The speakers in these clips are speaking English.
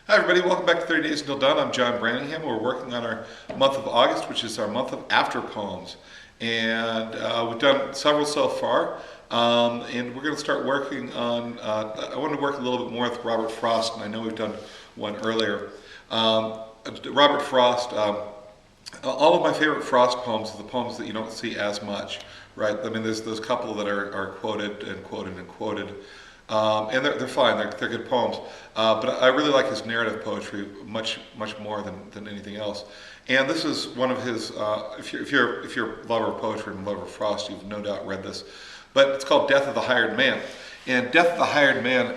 Hi everybody, welcome back to 30 Days Until Dawn. I'm John Branningham. We're working on our month of August, which is our month of after poems. And we've done several so far. And we're going to start working on, I want to work a little bit more with Robert Frost, and I know we've done one earlier. Robert Frost, all of my favorite Frost poems are the poems that you don't see as much, right? I mean, there's those couple that are quoted and quoted and quoted. And they're fine. They're good poems. But I really like his narrative poetry much more than anything else. And this is one of his. If you're a lover of poetry and lover of Frost, you've no doubt read this. But it's called Death of the Hired Man. And Death of the Hired Man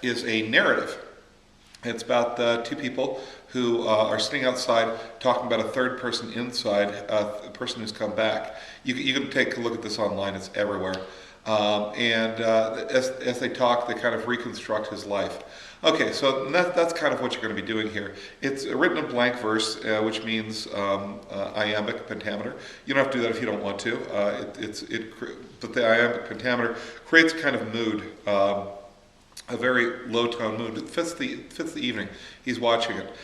is a narrative. It's about two people who are sitting outside talking about a third person inside, a person who's come back. You can take a look at this online. It's everywhere. As they talk, they kind of reconstruct his life. Okay, so that's kind of what you're going to be doing here. It's written in blank verse, which means iambic pentameter. You don't have to do that if you don't want to. But the iambic pentameter creates a kind of mood, a very low tone mood. It fits the evening. He's watching it.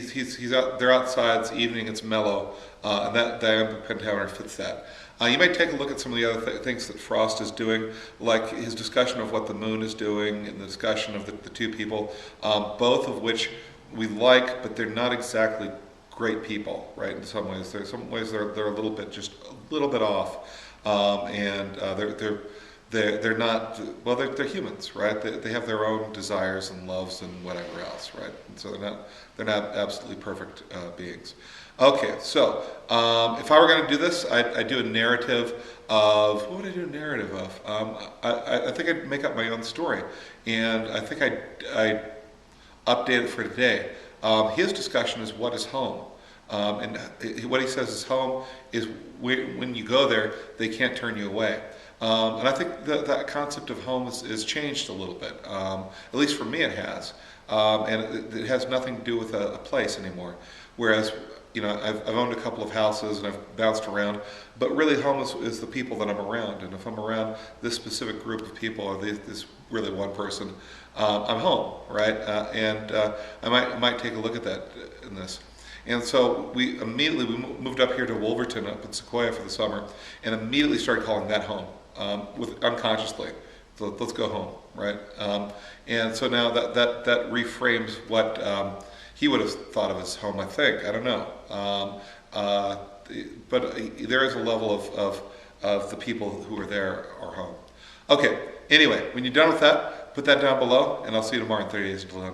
He's out. They're outside. It's evening. It's mellow, and that the iambic pentameter fits that. You might take a look at some of the other things that Frost is doing, like his discussion of what the moon is doing and the discussion of the two people, both of which we like, but they're not exactly great people, right? In some ways, there's some ways they're a little bit off, they're not, well, they're humans, right? They have their own desires and loves and whatever else, right? And so they're not absolutely perfect beings. Okay, so if I were going to do this, I'd do a narrative of, what would I do a narrative of? I think I'd make up my own story, and I think I'd update it for today. His discussion is what is home. And what he says is home is when you go there, they can't turn you away. And I think that concept of home is changed a little bit. At least for me it has. And it has nothing to do with a place anymore. Whereas, you know, I've owned a couple of houses and I've bounced around, but really home is the people that I'm around. And if I'm around this specific group of people or this really one person, I'm home, right? I might take a look at that in this. And so we moved up here to Wolverton up in Sequoia for the summer, and immediately started calling that home, unconsciously. So let's go home, right? And so now that reframes what he would have thought of as home, I think. I don't know. But there is a level of the people who are there are home. Okay, anyway, when you're done with that, put that down below, and I'll see you tomorrow in 30 days until then.